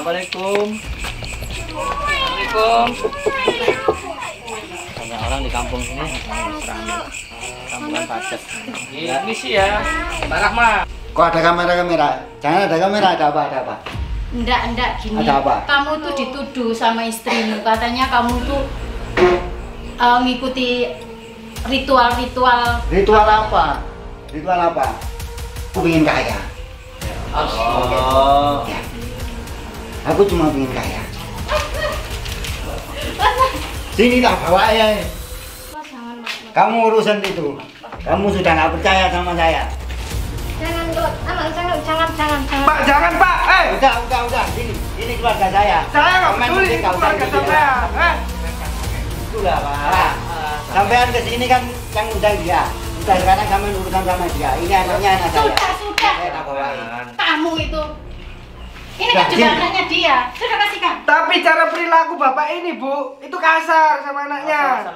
Assalamualaikum. Assalamualaikum. Banyak orang di kampung sini kampungan pacet. Ini sih ya, Pak Rahmat. Kok ada kamera? Jangan ada kamera, ada apa? Enggak gini. Ada apa? Kamu tuh dituduh sama istrimu, katanya kamu tuh ngikuti ritual-ritual. Ritual apa? Aku ingin kaya. Oh. Ya. Aku cuma ingin kaya. Sini tak bawa ya. Kamu urusan itu. Kamu sudah nggak percaya sama saya. Jangan, jangan. Pak, jangan Pak. Udah. Ini keluarga saya. Saya nggak Sampean peduli mungkin nggak usah keluarga gitu saya. ya. Itulah Pak. Sampean kesini kan yang undang dia. Udah sekarang kamu urusan sama dia. Ini anaknya anak saya. Sudah. Saya tak bawain. Kamu itu. Ini kan juga anaknya dia. Sudah kasihkan. Tapi cara perilaku Bapak ini, Bu, itu kasar sama anaknya.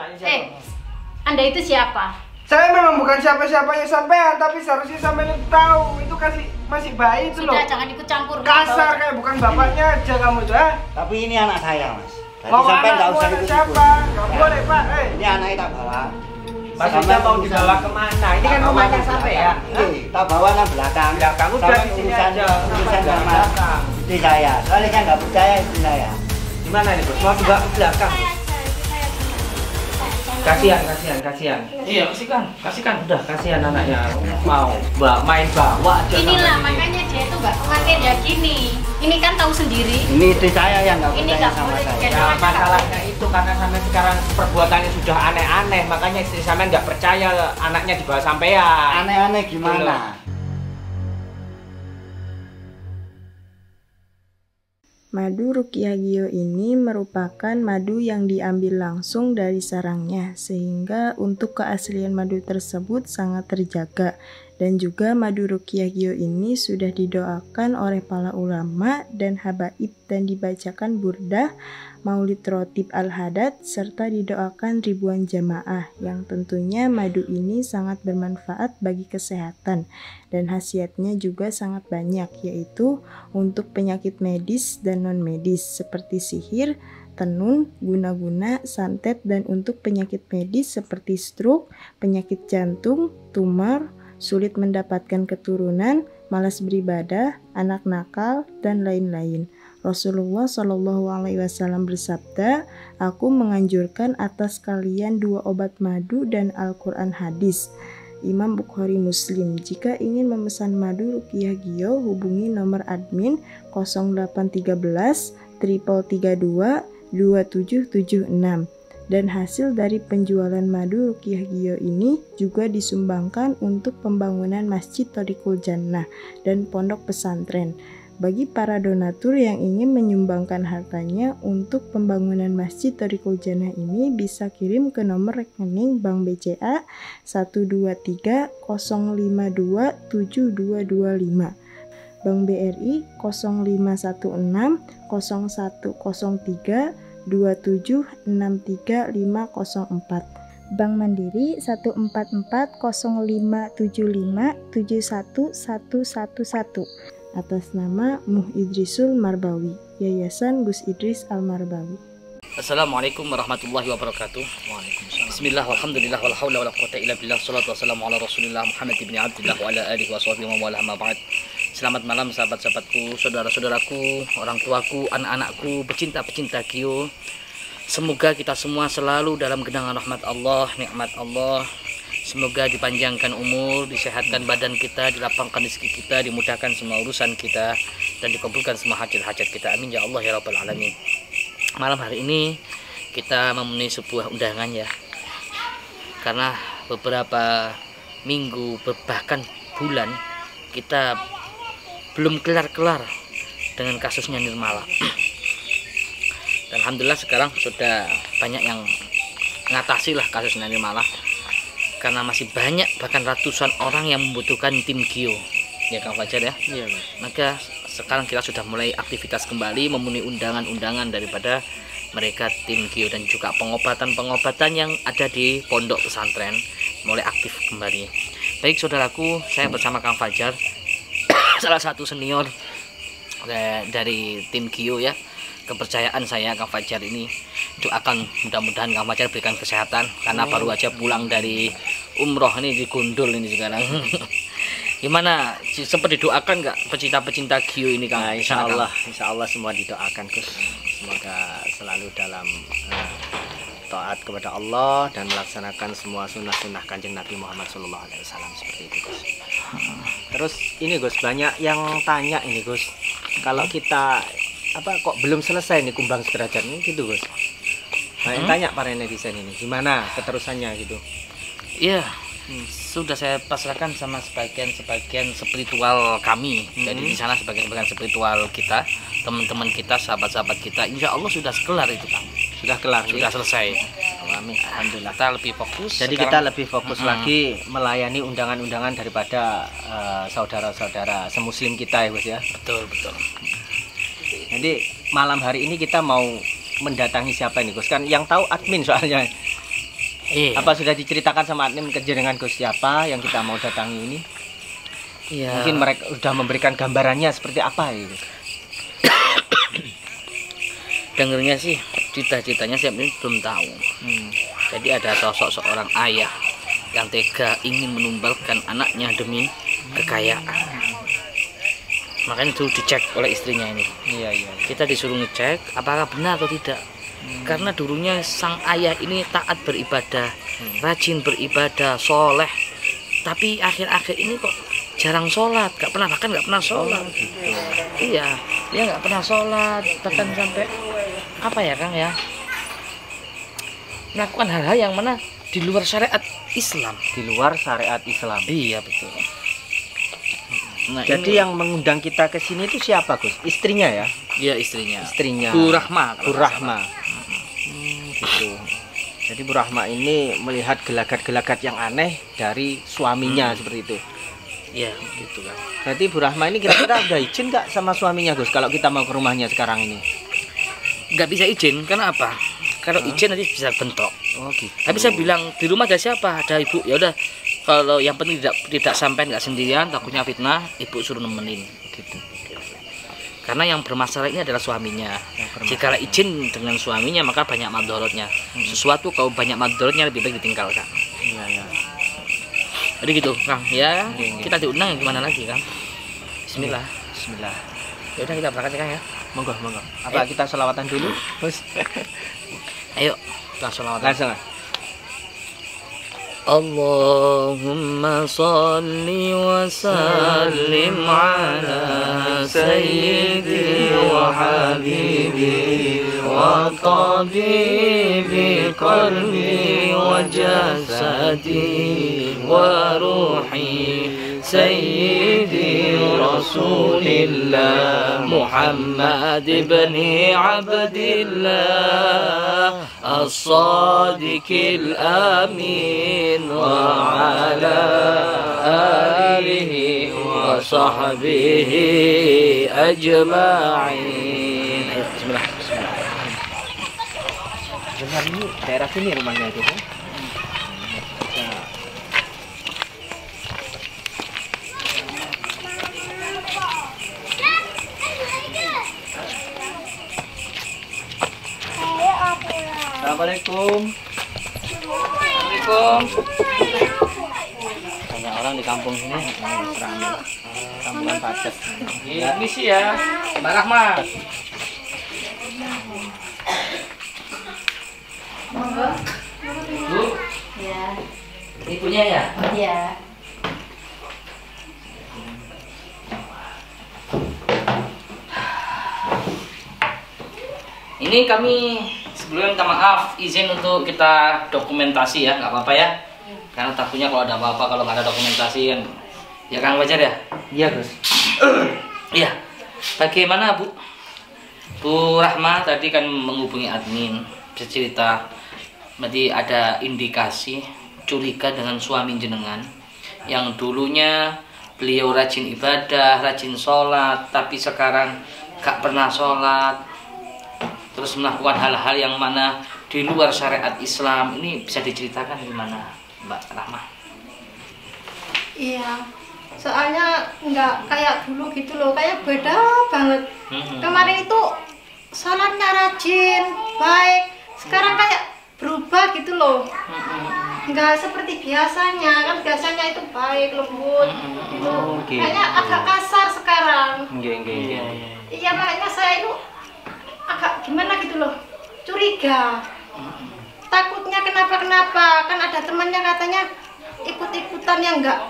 Anda itu siapa? Saya memang bukan siapa-siapanya sampean, tapi seharusnya sampean itu tahu itu masih bayi itu loh. Sudah, jangan ikut campur. Kasar kayak bukan bapaknya aja kamu tuh, ha? Tapi ini anak saya, Mas. Jadi Mau sampean nggak anakmu usah anak ikut-ikut. siapa? Nggak boleh Pak. Ini anaknya tak bawa. Maksudnya mau dibawa kemana? Ini kan rumahnya sampai ya. Tak bawa nang belakang. Belakang udah di sini aja. Urusan sama istri saya. Soalnya saya nggak percaya istri saya. Di mana ini, Bos? Mau dibawa ke belakang. Kasihan. Iya, kasihkan. Udah, kasihan anaknya. Mau main bawa aja. Inilah makanya dia itu nggak kemarin ya gini. Ini kan tahu sendiri. Ini istri saya yang nggak Ini percaya nggak sama boleh saya. digendong. Ya, masalahnya itu karena sampai sekarang perbuatannya sudah aneh-aneh, makanya istri sampean nggak percaya anaknya dibawa sampean. Aneh-aneh gimana? Madu Ruqyah Gio ini merupakan madu yang diambil langsung dari sarangnya, sehingga untuk keaslian madu tersebut sangat terjaga. Dan juga madu Ruqyah Gio ini sudah didoakan oleh para ulama dan habaib dan dibacakan burdah, maulid rotib al-hadad, serta didoakan ribuan jamaah, yang tentunya madu ini sangat bermanfaat bagi kesehatan dan khasiatnya juga sangat banyak, yaitu untuk penyakit medis dan non-medis seperti sihir, tenun, guna-guna, santet, dan untuk penyakit medis seperti stroke, penyakit jantung, tumor, sulit mendapatkan keturunan, malas beribadah, anak nakal, dan lain-lain. Rasulullah Shallallahu Alaihi Wasallam bersabda, "Aku menganjurkan atas kalian 2 obat madu dan Al-Quran hadis." Imam Bukhari Muslim. Jika ingin memesan madu Ruqyah Gio, hubungi nomor admin 0813 332 2776. Dan hasil dari penjualan madu Ruqyah Gio ini juga disumbangkan untuk pembangunan Masjid Thoriqul Jannah dan pondok pesantren. Bagi para donatur yang ingin menyumbangkan hartanya untuk pembangunan Masjid Thoriqul Jannah ini bisa kirim ke nomor rekening Bank BCA 123 052 7225, Bank BRI 0516 0103 2763504, Bank Mandiri 144 0575 71111, atas nama Muh Idrisul Marbawi, Yayasan Gus Idris Al-Marbawi. Assalamualaikum warahmatullahi wabarakatuh. Bismillah, walhamdulillah, wala hawla wala quwwata illa billah. Salatu wassalamu ala Rasulillah Muhammad ibn Abdillah wa ala alihi wa sahbihi wa wala ma ba'd. Selamat malam sahabat-sahabatku, saudara-saudaraku, orang tuaku, anak-anakku, pecinta-pecinta Gio. Semoga kita semua selalu dalam genangan rahmat Allah, nikmat Allah. Semoga dipanjangkan umur, disehatkan badan kita, dilapangkan rezeki kita, dimudahkan semua urusan kita, dan dikabulkan semua hajat-hajat kita. Amin ya Allah ya rabbal alamin. Malam hari ini kita memenuhi sebuah undangan ya, karena beberapa minggu bahkan bulan kita belum kelar-kelar dengan kasusnya Nirmala. Dan alhamdulillah sekarang sudah banyak yang mengatasi lah kasusnya Nirmala, karena masih banyak bahkan ratusan orang yang membutuhkan tim Gio ya Kang Fajar ya. Iya, maka sekarang kita sudah mulai aktivitas kembali, memenuhi undangan-undangan daripada mereka tim Gio, dan juga pengobatan-pengobatan yang ada di pondok pesantren mulai aktif kembali. Baik saudaraku, saya bersama Kang Fajar, salah satu senior dari tim Gio ya, kepercayaan saya Kang Fajar ini, doakan mudah-mudahan Kang Fajar berikan kesehatan karena baru aja pulang dari umroh ini, di Gundul ini sekarang. Gimana, sempat didoakan nggak pecinta-pecinta Gio ini Kang? Nah, insya Allah semua didoakan Gus. Semoga selalu dalam taat kepada Allah dan melaksanakan semua sunnah-sunnah Kanjeng Nabi Muhammad SAW seperti itu Gus. Terus ini Gus, banyak yang tanya ini Gus, kalau kita kok belum selesai nih kumbang sederajat ini gitu Gus. Banyak yang tanya para netizen ini, gimana keterusannya gitu? Iya. Sudah saya pasrahkan sama sebagian spiritual kami. Jadi di sana sebagian spiritual kita, teman-teman kita, sahabat-sahabat kita, insya Allah sudah kelar itu Kang. Sudah kelar, sudah selesai. Amin. Alhamdulillah. Kita lebih fokus. Jadi kita lebih fokus lagi melayani undangan-undangan daripada saudara-saudara semuslim kita ya Gus ya. Betul. Jadi malam hari ini kita mau mendatangi siapa ini Gus? Kan yang tahu admin soalnya. Apa sudah diceritakan sama admin dengan Gus siapa yang kita mau datangi ini? Iya. Mungkin mereka sudah memberikan gambarannya seperti apa itu. Dengernya sih cita-citanya saya belum tahu. Jadi ada sosok seorang ayah yang tega ingin menumbalkan anaknya demi kekayaan. Makanya itu dicek oleh istrinya ini. Iya. Kita disuruh ngecek apakah benar atau tidak. Karena dulunya sang ayah ini taat beribadah, rajin beribadah, soleh. Tapi akhir-akhir ini kok jarang sholat, bahkan nggak pernah sholat. Iya, dia nggak pernah sholat, bahkan sampai apa ya Kang ya, melakukan hal-hal yang mana di luar syariat Islam. Di luar syariat Islam. Iya betul. Nah, jadi yang mengundang kita ke sini itu siapa Gus? Istrinya ya? Iya istrinya. Bu Rahma. Gitu. Jadi Bu Rahma ini melihat gelagat-gelagat yang aneh dari suaminya seperti itu. Iya gitu kan. Berarti Bu Rahma ini kira-kira udah izin nggak sama suaminya Gus kalau kita mau ke rumahnya sekarang ini? Nggak bisa izin, karena apa? Kalau izin nanti bisa bentrok. Oh gitu. Tapi saya bilang di rumah ada siapa? Ada ibu. Ya udah. Kalau yang penting tidak sampai nggak sendirian, takutnya fitnah, ibu suruh nemenin. Gitu. Karena yang bermasalah ini adalah suaminya. Jika izin dengan suaminya maka banyak madorotnya. Sesuatu kalau banyak madorotnya lebih baik ditinggalkan. Iya. Jadi gitu Kang ya. Kita diundang gimana lagi Kang? Bismillah. Ya udah kita berangkat Kang ya. Monggo. Apa kita sholawatan dulu? Bos. Ayo kita sholawatan. Langsung. Allahumma salli wa sallim ala sayyidi wa habibi wa tabibi qalbi wa jasadi wa ruhi sayyidi rasulillah Muhammad ibn Abdillah as-sadiqil amin wa ala alihi wa sahbihi ajma'in. Bismillah. Benar ini daerah sini rumahnya itu kan? Assalamualaikum. Banyak orang di kampung sini. Kampungan Pacet. Ini sih ya, Mbak Rahma. Bu? Ya. Ibunya ya? Iya. Ini kami sebelumnya minta maaf, izin untuk kita dokumentasi ya, nggak apa-apa ya. Karena takutnya kalau ada apa-apa, kalau nggak ada dokumentasi kan, ya Kang Fajar ya. Iya Gus. Iya. Bagaimana Bu? Bu Rahma tadi kan menghubungi admin, bisa cerita, berarti ada indikasi curiga dengan suami jenengan yang dulunya beliau rajin ibadah, rajin sholat, tapi sekarang gak pernah sholat, terus melakukan hal-hal yang mana di luar syariat Islam. Ini bisa diceritakan gimana Mbak Rahma? Iya. Soalnya nggak kayak dulu gitu loh, kayak beda banget. Kemarin itu sholatnya rajin, baik. Sekarang kayak berubah gitu loh. Nggak seperti biasanya, kan biasanya itu baik, lembut gitu. Kayaknya agak kasar sekarang. Iya, makanya saya itu agak gimana gitu loh, curiga. Takutnya kenapa-kenapa, kan ada temannya katanya ikut-ikutan yang enggak.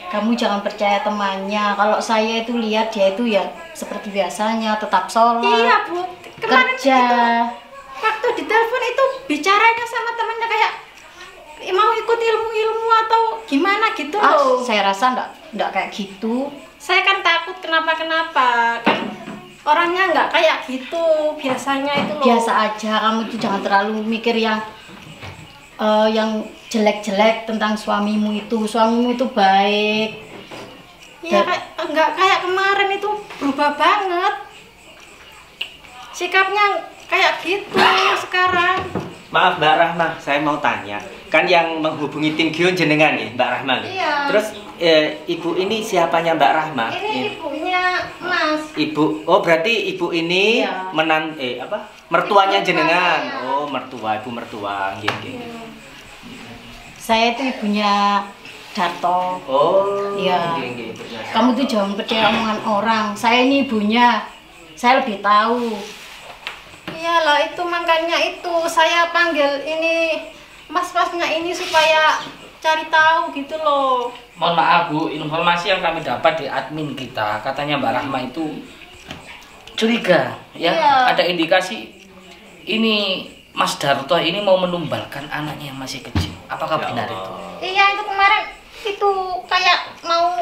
Kamu jangan percaya temannya. Kalau saya itu lihat dia itu ya seperti biasanya, tetap sholat. Iya Bu, kemarin kerja. Itu, waktu ditelepon itu bicaranya sama temannya kayak mau ikut ilmu-ilmu atau gimana gitu loh. Saya rasa enggak kayak gitu. Saya kan takut kenapa-kenapa. Kan orangnya enggak kayak gitu biasanya itu loh. Biasa aja, kamu itu jangan terlalu mikir yang jelek-jelek tentang suamimu itu baik. Iya, enggak kayak kemarin itu berubah banget. Sikapnya kayak gitu sekarang. Maaf Mbak Rahma, saya mau tanya. Kan yang menghubungi tim Gion jenengan nih, Mbak Rahma. Iya. Terus ibu ini siapanya Mbak Rahma? Ini ibunya Mas. Ibu, oh berarti ibu ini iya. Mertuanya jenengan. Ya. Oh, ibu mertua. Iya. Saya itu ibunya Darto. Oh, iya. Kamu tuh jangan percaya omongan orang. Saya ini ibunya. Saya lebih tahu. Iyalah, itu makanya itu saya panggil ini mas-masnya ini supaya cari tahu gitu loh. Mohon maaf Bu, informasi yang kami dapat di admin kita, katanya Mbak Rahma itu curiga ya. Iya. Ada indikasi ini Mas Darto ini mau menumbalkan anaknya yang masih kecil. Apakah benar itu? Iya, itu kemarin itu kayak mau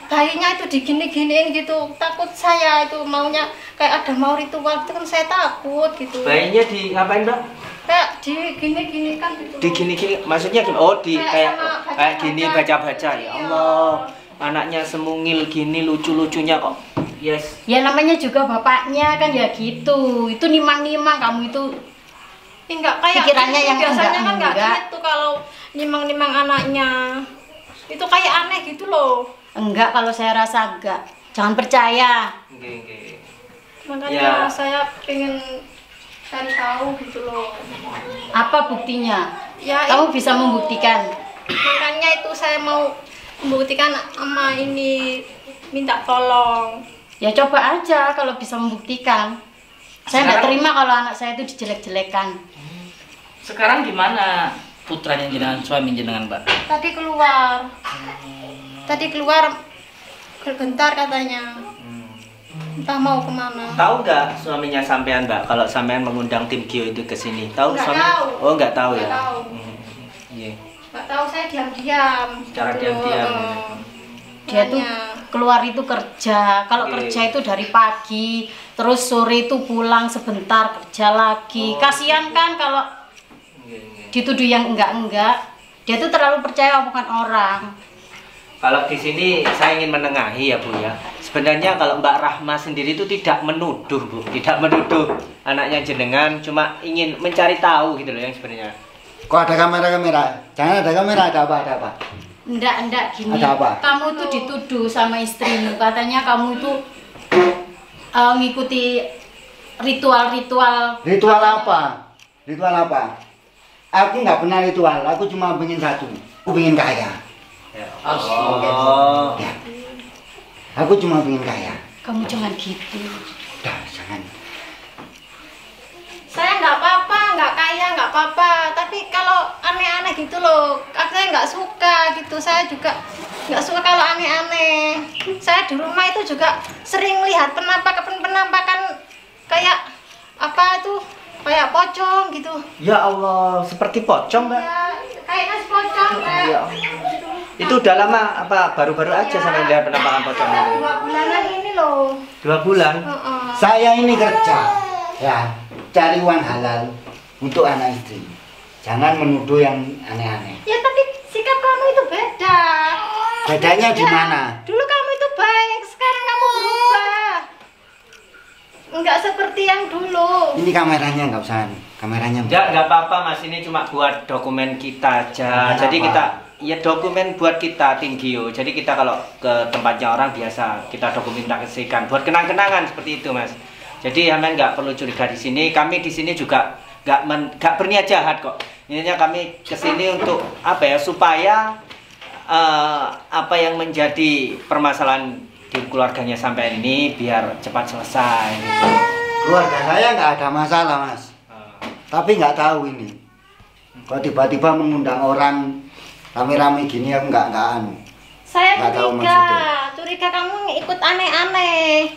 bayinya itu digini-giniin gitu. Takut saya itu maunya kayak ada mau ritual itu kan saya takut gitu. Bayinya di ngapain Mbak? Kayak digini-gini kan gitu. Digini-gini maksudnya gimana? Oh, kayak gini baca-baca ya Allah. Anaknya semungil gini lucu-lucunya kok. Yes. Ya namanya juga bapaknya kan ya gitu. Itu nimang-nimang kamu itu. Enggak kayak pikirannya yang biasanya kan enggak gitu kalau nimang-nimang anaknya. Itu kayak aneh gitu loh. Enggak, kalau saya rasa enggak. Jangan percaya. Nggih. Makanya saya pengen cari tahu gitu loh. Apa buktinya? Ya, kamu bisa membuktikan. Makanya itu saya mau membuktikan sama ini, minta tolong. Ya coba aja kalau bisa membuktikan. Saya nggak terima kalau anak saya itu dijelek-jelekan. Sekarang gimana putranya jenengan, suami jenengan Mbak? Tadi keluar. Tadi keluar bentar katanya. Entah mau kemana. Tahu nggak suaminya sampean Mbak? Kalau sampean mengundang tim Gio itu ke sini, tahu nggak suami? Tahu. Oh nggak tahu nggak ya. Tahu. Iya. Nggak tahu, saya diam-diam. Cara gitu. diam-diam. Dia tuh keluar itu kerja. Kalau kerja itu dari pagi, terus sore itu pulang sebentar kerja lagi. Kasihan kan kalau dituduh yang enggak. Dia tuh terlalu percaya omongan orang. Kalau di sini saya ingin menengahi ya Bu ya. Sebenarnya kalau Mbak Rahma sendiri itu tidak menuduh Bu, tidak menuduh anaknya jenengan, cuma ingin mencari tahu gitu loh yang sebenarnya. Kok ada kamera? Jangan ada kamera, ada apa? Enggak gini. Ada apa? Kamu tuh dituduh sama istrimu, katanya kamu itu ngikuti ritual-ritual. Ritual apa? Ritual apa? Aku nggak pernah ritual, aku cuma pengen satu, aku pengen kaya. Oh. Ya. Aku cuma pengen kaya. Kamu jangan gitu. Udah, jangan. Saya nggak apa-apa, nggak kaya, nggak apa-apa. Tapi kalau aneh-aneh gitu loh, saya nggak suka gitu. Saya juga nggak suka kalau aneh-aneh. Saya di rumah itu juga sering lihat penampakan kayak apa itu, kayak pocong gitu. Ya Allah, seperti pocong Mbak. Ya, kayaknya pocong kayak. Ya. Itu udah lama apa baru-baru aja sampai lihat penampakan pocong ini? 2 bulanan ini loh. 2 bulan. Saya ini kerja, ya, cari uang halal untuk anak istri. Jangan menuduh yang aneh-aneh. Ya tapi sikap kamu itu beda. Bedanya di mana? Dulu kamu itu baik, sekarang kamu berubah. Enggak seperti yang dulu. Ini kameranya nggak usah, kameranya. Nggak apa-apa Mas, ini cuma buat dokumen kita aja. Kenapa? Jadi kita ya dokumen buat kita tinggi yo. Jadi kita kalau ke tempatnya orang biasa kita dokumentasikan buat kenang-kenangan seperti itu Mas. Jadi Amen nggak perlu curiga di sini. Kami di sini juga nggak berniat jahat kok. Intinya kami kesini untuk apa ya, supaya apa yang menjadi permasalahan di keluarganya sampai ini biar cepat selesai gitu. Keluarga saya nggak ada masalah Mas, tapi nggak tahu ini kok tiba-tiba mengundang orang rame-rame gini, aku nggak anu. Saya Nggak tahu curiga kamu ikut aneh-aneh,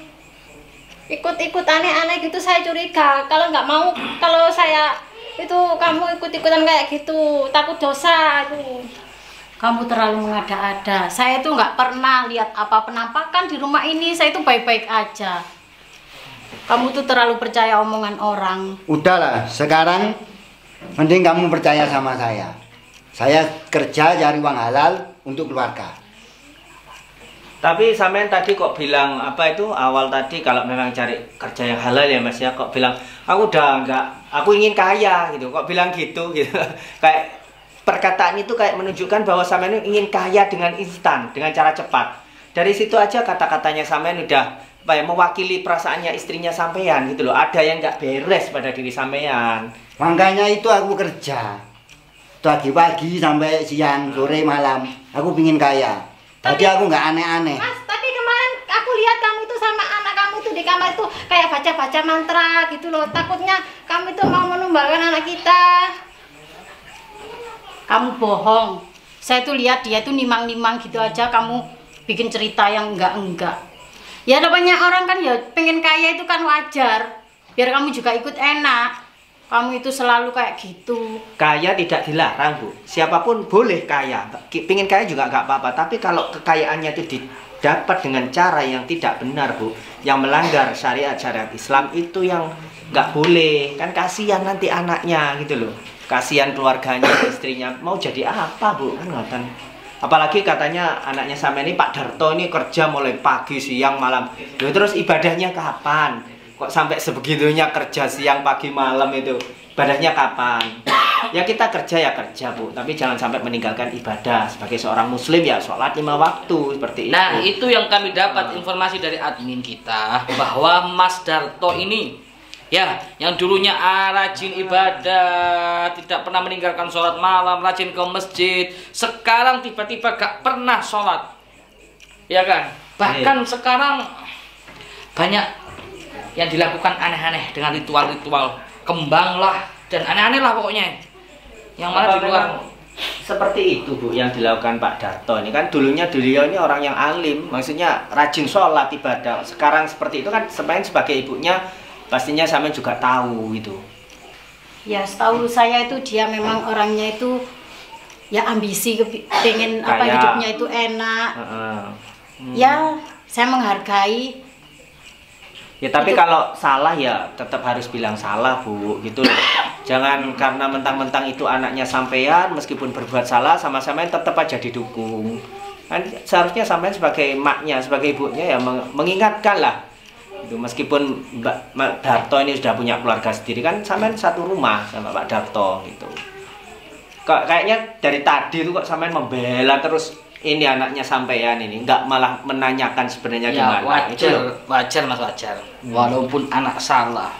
ikut aneh-aneh gitu. Saya curiga kalau nggak mau, kalau saya itu kamu ikut-ikutan kayak gitu, takut dosa itu. Kamu terlalu mengada-ada. Saya itu nggak pernah lihat apa penampakan di rumah ini. Saya itu baik-baik aja. Kamu tuh terlalu percaya omongan orang. Udahlah, sekarang mending kamu percaya sama saya. Saya kerja cari uang halal untuk keluarga. Tapi sampean tadi kok bilang apa itu awal tadi kalau memang cari kerja yang halal ya Mas ya, kok bilang aku udah enggak, aku ingin kaya gitu. Kok bilang gitu gitu. Kayak perkataan itu kayak menunjukkan bahwa sampean ingin kaya dengan instan, dengan cara cepat. Dari situ aja kata-katanya sampean udah apa ya, mewakili perasaannya istrinya sampean gitu loh. Ada yang nggak beres pada diri sampean. Makanya itu aku kerja pagi-pagi sampai siang, sore, malam. Aku pingin kaya. Tadi aku nggak aneh-aneh. Mas, tapi kemarin aku lihat kamu itu sama anak kamu itu di kamar itu kayak baca-baca mantra gitu loh. Takutnya kamu itu mau menumbalkan anak kita. Kamu bohong. Saya tuh lihat dia tuh nimang-nimang gitu aja, kamu bikin cerita yang enggak. Ya namanya orang kan ya pengen kaya itu kan wajar. Biar kamu juga ikut enak. Kamu itu selalu kayak gitu. Kaya tidak dilarang Bu. Siapapun boleh kaya. Pengen kaya juga nggak apa-apa. Tapi kalau kekayaannya itu didapat dengan cara yang tidak benar Bu, yang melanggar syariat Islam, itu yang nggak boleh. Kan kasihan nanti anaknya gitu loh. Kasihan keluarganya, istrinya. Mau jadi apa Bu? Kan ngoten. Apalagi katanya anaknya sama ini Pak Darto ini kerja mulai pagi, siang, malam. Loh, terus ibadahnya kapan? Kok sampai sebegitunya kerja siang, pagi, malam itu? Ibadahnya kapan? Ya kita kerja ya kerja Bu, tapi jangan sampai meninggalkan ibadah. Sebagai seorang muslim ya sholat 5 waktu seperti itu. Nah itu yang kami dapat informasi dari admin kita, bahwa Mas Darto ini ya, yang dulunya rajin ibadah, tidak pernah meninggalkan sholat malam, rajin ke masjid, sekarang tiba-tiba gak pernah sholat, ya kan? Bahkan sekarang banyak yang dilakukan aneh-aneh dengan ritual-ritual kembang lah dan aneh-aneh lah pokoknya. Yang mana di luar seperti itu Bu yang dilakukan Pak Darto ini kan. Dulunya beliau ini orang yang alim, maksudnya rajin sholat ibadah. Sekarang seperti itu kan sebagai ibunya pastinya sama juga tahu itu. Ya setahu saya itu dia memang orangnya itu ya ambisi, pengen apa hidupnya itu enak. Ya saya menghargai. Ya tapi itu. Kalau salah ya tetap harus bilang salah Bu gitu loh. Jangan karena mentang-mentang itu anaknya sampean meskipun berbuat salah sama-sama tetap aja didukung. Kan seharusnya sampean sebagai maknya, sebagai ibunya ya mengingatkan lah. Itu meskipun Mbak Darto ini sudah punya keluarga sendiri kan, sampean satu rumah sama Pak Darto gitu. Kayaknya dari tadi itu kok sampean membela terus ini anaknya sampean ini, nggak malah menanyakan sebenarnya ya, gimana. wajar Mas, wajar. Walaupun anak salah,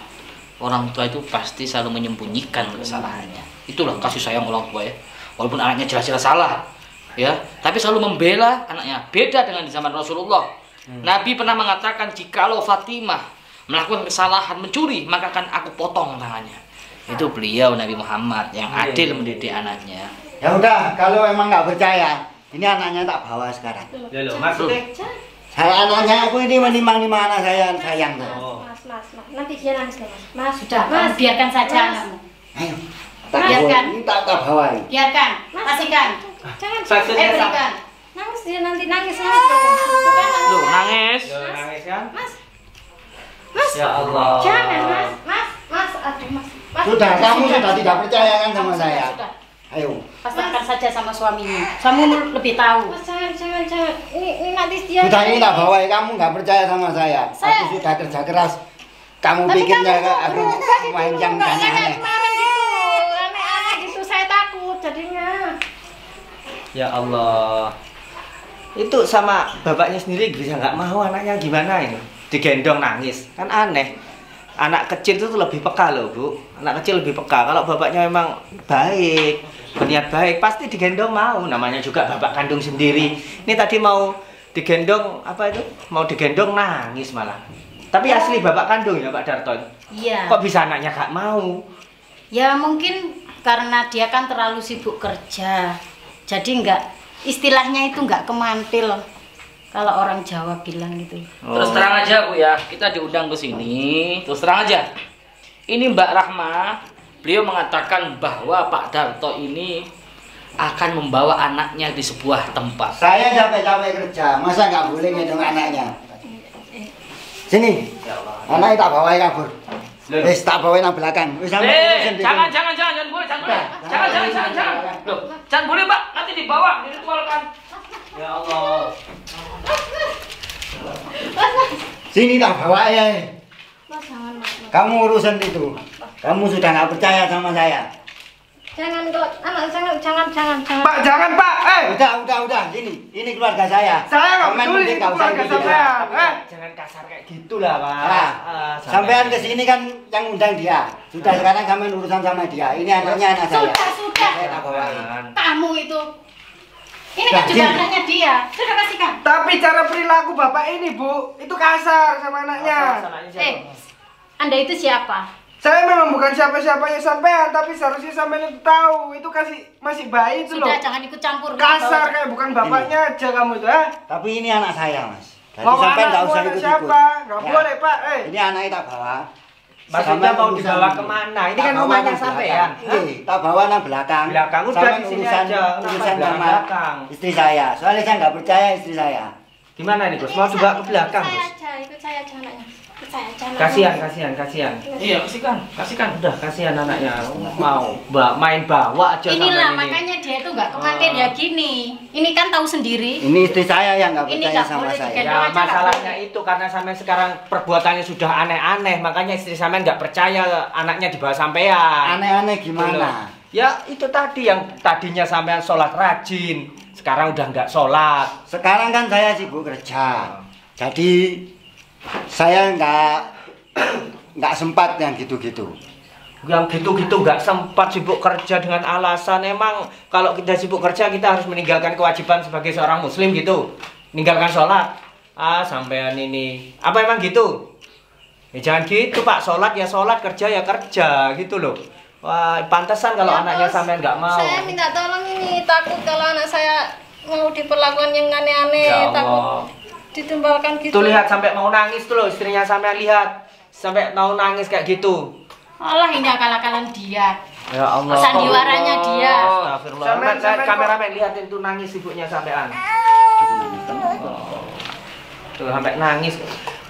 orang tua itu pasti selalu menyembunyikan kesalahannya. Itulah kasih sayang orang tua ya. Walaupun anaknya jelas-jelas salah, ya, tapi selalu membela anaknya. Beda dengan di zaman Rasulullah. Nabi pernah mengatakan, jikalau Fatimah melakukan kesalahan mencuri, maka akan aku potong tangannya. Itu beliau Nabi Muhammad yang adil mendidik anaknya. Ya udah, kalau emang nggak percaya, ini anaknya tak bawa sekarang. Ya loh, maksudnya Saya anaknya aku ini menimang-nimang anak saya sayang tuh. Mas, nanti dia nangis loh Mas. Sudah, Mas, biarkan saja anakmu. Ayo, tak Biarkan. bawa, ini tak bawa. Biarkan, kasihkan. Jangan Berikan. nangis, dia nanti nangis loh. Tuh kan, Loh, nangis. nangis kan? Mas, Ya Allah. jangan Mas, aduh Mas. Sudah, kamu sudah tidak percaya kan sama saya. Sudah. Ayo. Pasrahkan saja sama suamimu. Suamimu lebih tahu. Mas, jangan. Ini nanti dia. Sudah ini tak bawa, kamu nggak percaya sama saya. Saya- Aku sudah kerja keras. Kamu Tapi pikirnya kamu aku berubah gitu, main yang berubahnya kayak aneh-aneh. kemarin gitu, aneh-aneh gitu, saya takut jadinya. Ya Allah. Itu sama bapaknya sendiri bisa nggak mau anaknya gimana ini? Digendong nangis. Kan aneh. Anak kecil itu lebih peka loh, Bu. Anak kecil lebih peka. Kalau bapaknya memang baik, berniat baik, pasti digendong mau. Namanya juga bapak kandung sendiri. Ini tadi mau digendong apa itu? Mau digendong nangis malah. Tapi asli bapak kandung ya Pak Darto? Iya. Kok bisa anaknya gak mau? Ya mungkin karena dia kan terlalu sibuk kerja. Jadi istilahnya itu nggak kemantil. Kalau orang Jawa bilang gitu. Terus terang aja Bu ya, kita diundang ke sini. Terus terang aja. Ini Mbak Rahma, beliau mengatakan bahwa Pak Darto ini akan membawa anaknya di sebuah tempat. Saya capek-capek kerja, masa nggak boleh ngendong anaknya? Sini, anaknya tak bawain kabur. Wis tak bawain nang belakang. Wis Jangan boleh. Jangan. Loh, jangan boleh Pak, nanti dibawa, diritualkan. Ya Allah. Sini tak bawa ya. Mas, jangan, Mas. Kamu urusan itu. Kamu sudah nggak percaya sama saya. Jangan kok, anak jangan. Pak, jangan Pak. Udah. Ini keluarga saya. Saya nggak Sampean peduli penting itu nggak usah keluarga ikut sampean. ya. Jangan kasar kayak gitulah, Pak. Nah, sampean kesini kan yang undang dia. Sudah sekarang sampean urusan sama dia. Ini anaknya anak saya. Sudah. Saya tak bawain. Kamu itu. Ini kan juga anaknya dia. Sudah kasihkan. Tapi cara perilaku bapak ini Bu, itu kasar sama anaknya. Anda itu siapa? Saya memang bukan siapa-siapanya sampean, tapi seharusnya sampean itu tahu. Itu masih bayi itu loh. Sudah, jangan ikut campur. Kasar kayak bukan bapaknya aja kamu itu, Tapi ini anak saya, Mas. Jadi Mau sampean nggak anakmu usah anak ikut-ikut. siapa? Nggak Ya. boleh Pak. Ini anaknya tak bawa. Maksudnya mau dibawa kemana? Ini kan rumahnya sampean. Tak bawa nang belakang. Belakang udah Sampean di sini urusan aja. urusan Kenapa sama belakang? istri saya. Soalnya saya nggak percaya istri saya. Gimana nih, Gus? Mau dibawa ke belakang, Gus? Ikut saya aja anaknya. Ikut saya aja anaknya. Kasihan. Iya, kasihkan. Udah, kasihan anaknya. Mau main bawa aja Inilah sampai ini. makanya dia itu nggak kemantil ya gini. Ini kan tahu sendiri. Ini istri saya yang nggak Ini percaya nggak sama boleh saya. digendong. Ya, aja nggak masalahnya boleh. itu karena sampai sekarang perbuatannya sudah aneh-aneh, makanya istri sampean nggak percaya anaknya dibawa sampean. Aneh-aneh gimana? Ya, itu tadi yang tadinya sampean sholat rajin, sekarang udah nggak sholat. Sekarang kan saya sibuk kerja. Jadi saya nggak sempat yang gitu-gitu. Yang gitu-gitu nggak sempat sibuk kerja dengan alasan emang kalau kita sibuk kerja kita harus meninggalkan kewajiban sebagai seorang muslim gitu, meninggalkan sholat. Sampean ini apa emang gitu? Ya jangan gitu Pak, sholat ya sholat, kerja ya kerja gitu loh. Wah, pantesan kalau Ya, anaknya Bos. sampean nggak mau. Saya minta tolong ini, takut kalau anak saya mau diperlakukan yang aneh-aneh, Ya takut Allah. ditumbalkan gitu. Tuh lihat sampai mau nangis tuh loh, istrinya sampean lihat sampai mau nangis kayak gitu. Allah, ini akal-akalan dia. Ya Allah. Sandiwaranya dia. Astagfirullah. Sampean Kameramen lihatin tuh nangis ibunya sampean. Tuh sampai nangis.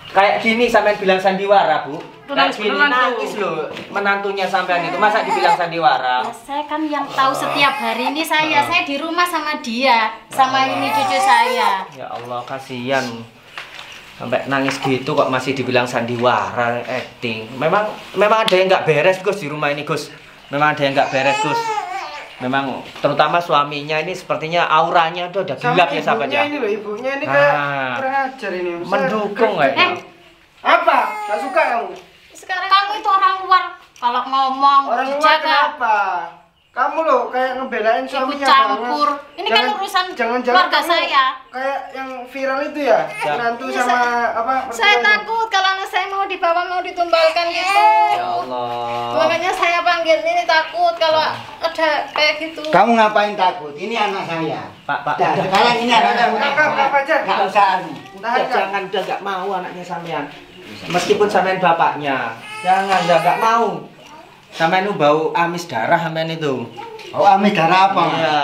Kayak gini sampean bilang sandiwara, Bu. Kayak gini nangis loh menantunya sampean itu. Masa dibilang sandiwara? Ya, saya kan yang tahu setiap hari ini saya di rumah sama dia, sama ini cucu saya. Ya Allah, kasihan. Sampai nangis gitu kok masih dibilang sandiwara, acting. Memang ada yang nggak beres, Gus, di rumah ini, Gus. Memang ada yang nggak beres, Gus. Memang terutama suaminya ini sepertinya auranya tuh udah gelap ya sahabat ya. Ini loh, ibunya ini kayak Nah, kurang ajar ini. mendukung kayaknya. Apa? Gak suka kamu? Sekarang Kamu itu orang luar, kalau ngomong Orang luar dijaga, kenapa? Kamu loh kayak ngebelain ikut suaminya campur. banget. Ini kan urusan jangan keluarga kamu saya. Kayak yang viral itu ya, menantu Iya, sama apa? saya mertuanya. takut kalau anak saya mau dibawa, mau ditumbalkan gitu. Ya Allah. Makanya saya panggil ini, takut kalau ada kayak gitu. Kamu ngapain takut? Ini anak saya. Pak, Dah, udah. sekarang ini anaknya Kakak aja. nggak usah. Udah, jangan, udah nggak mau anaknya sampean. Meskipun sampean bapaknya, jangan, udah nggak mau. Sampean itu bau amis darah sampean itu. Oh, amis darah apa? Iya.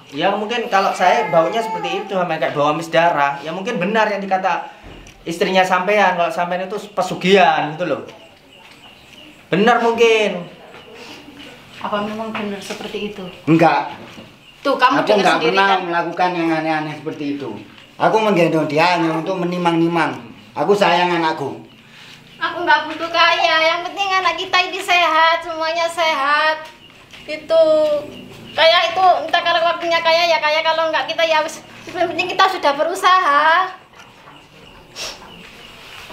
Ya mungkin kalau saya baunya seperti itu, sampean kayak bau amis darah. Ya mungkin benar yang dikata istrinya sampean kalau sampean itu pesugihan gitu loh. Benar mungkin. Apa memang benar seperti itu? Enggak. Tuh, kamu Aku dengar nggak sendiri pernah kan? melakukan yang aneh-aneh seperti itu. Aku menggendong dia hanya untuk menimang-nimang. Aku sayang anakku. Aku nggak butuh kaya, yang penting anak kita ini sehat, semuanya sehat. Itu kayak itu entah kalau waktunya kaya ya kaya, kalau enggak kita ya wis, yang penting kita sudah berusaha.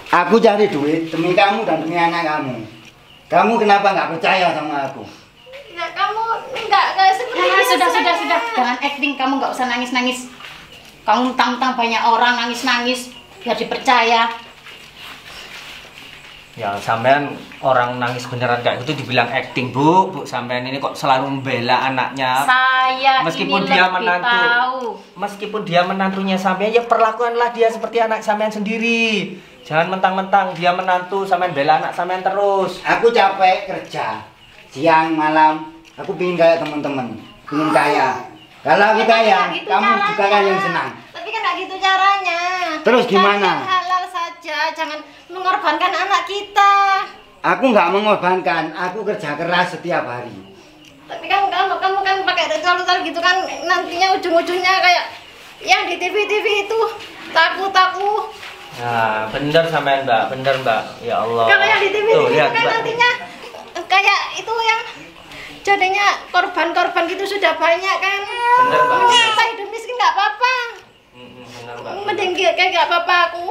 Aku cari duit demi kamu dan demi anak kamu. Kamu kenapa nggak percaya sama aku? Ya kamu enggak seperti Ya, biasa. sudah, jangan acting, kamu nggak usah nangis-nangis. Kamu mentang-mentang banyak orang nangis-nangis biar dipercaya. Ya sampean orang nangis beneran kayak gitu dibilang acting, Bu. Sampean ini kok selalu membela anaknya. Saya Meskipun ini dia lebih menantu. tahu. Meskipun dia menantunya sampean, ya perlakuanlah dia seperti anak sampean sendiri. Jangan mentang-mentang dia menantu sampean bela anak sampean terus. Aku capek kerja siang malam. Aku pingin kayak teman-teman, pingin kaya. Kalau aku kaya, Gitu kamu juga kan yang senang. Tapi kan nggak gitu caranya. Terus gimana? Cari yang halal saja, jangan mengorbankan anak kita. Aku nggak mengorbankan, aku kerja keras setiap hari. Tapi kan kamu kan pakai ritual-ritual gitu kan, nantinya ujung-ujungnya kayak yang di TV-TV itu takut. Nah, bener sampean Mbak, bener Mbak. Ya Allah. Kalau yang di TV Tuh, itu lihat, kan Mbak. nantinya kayak itu yang jadinya korban-korban gitu sudah banyak kan. Bener, Mbak. Mending kita hidup miskin nggak apa-apa. Bener Mbak. Mending kayak nggak apa-apa aku.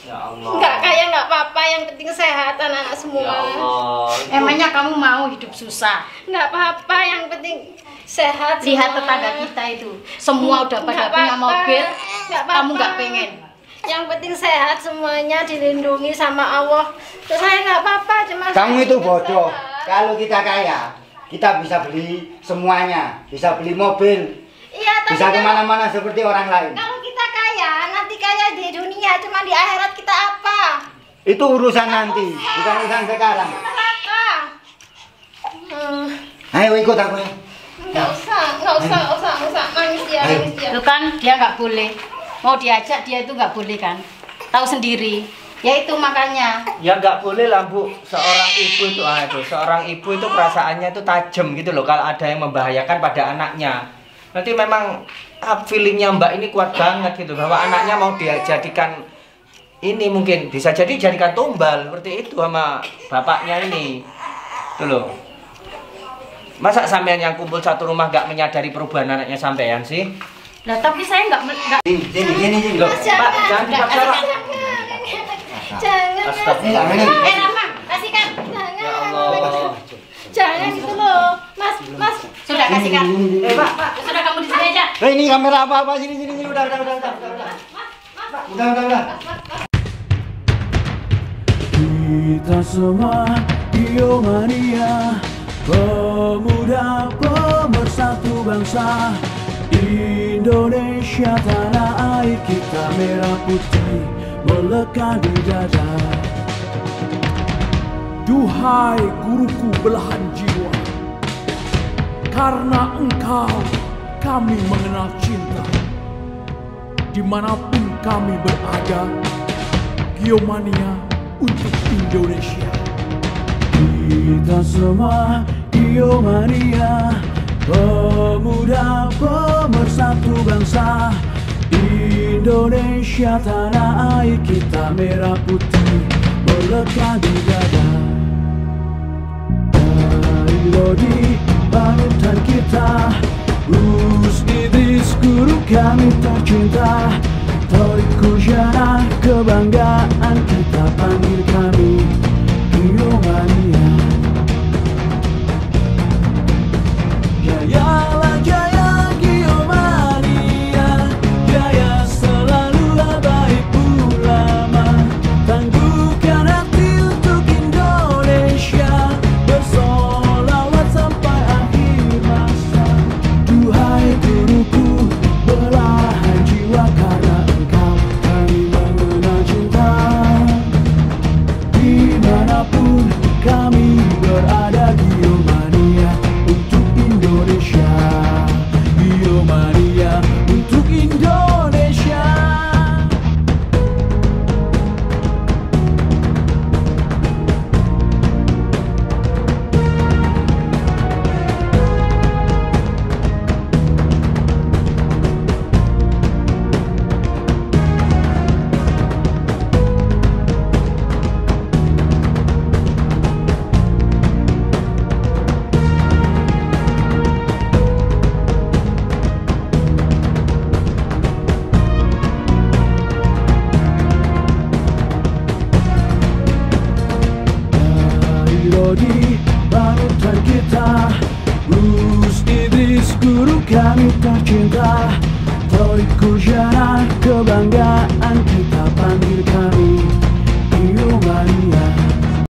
Ya Allah. Nggak kaya nggak apa-apa, yang penting sehat anak-anak semua. Ya Allah. Emangnya kamu mau hidup susah? Nggak apa-apa, yang penting sehat. Lihat semua. tetangga kita itu, semua udah pada Nggak punya apa-apa. mobil, Nggak apa-apa. kamu nggak pengen. Yang penting sehat semuanya, dilindungi sama Allah. Terus saya nggak apa-apa, cuma Kamu saya itu ingin bodoh. sehat. Kalau kita kaya, kita bisa beli semuanya, bisa beli mobil, Iya, tapi bisa kalau- kemana-mana seperti orang lain. Kalau kita kaya, nanti kaya di dunia, cuma di akhirat kita apa? Itu urusan nanti, bukan urusan sekarang. Neraka. Ayo ikut aku ya. Nggak usah. Nangis dia. Itu kan dia nggak boleh. Mau diajak dia itu nggak boleh kan? Tahu sendiri. Ya itu makanya. Ya nggak boleh lah Bu, seorang ibu itu seorang ibu itu perasaannya itu tajam gitu loh kalau ada yang membahayakan pada anaknya. Nanti memang feelingnya Mbak ini kuat banget gitu bahwa anaknya mau dia jadikan ini, mungkin bisa jadi jadikan tumbal seperti itu sama bapaknya ini. Tuh loh. Masa sampean yang kumpul satu rumah nggak menyadari perubahan anaknya sampean sih? Lah tapi saya nggak Sini Loh, loh. Pak, jangan dipaksa, Pak. Jangan. Astagfirullah. Rafa, kasihkan. Ya Allah. Jangan gitu loh. Mas. Sudah kasihkan. Pak. Sudah kamu di sini aja. Ini kamera apa sini udah. Udah. Kita semua Biomania, pemuda pemersatu bangsa. Indonesia tanah air kita, merah putih melekat di dada. Duhai guruku belahan jiwa, karena engkau kami mengenal cinta. Dimanapun kami berada, Biomania untuk Indonesia. Kita semua Biomania, pemuda pemersatu bangsa. Indonesia tanah air kita, merah putih melekat di dada. Dari Lodi panutan kita, Gus Idris guru kami tercinta. Toriku Jana kebanggaan kita, panggil kami Biomania. Jayalah jaya Biomania, jaya selalu baik ulama. Tangguhkan hati untuk Indonesia, bersolawat sampai akhir masa. Duhai guruku belahan jiwa, karena engkau kami mengenal cinta. Di Guru kami tercinta,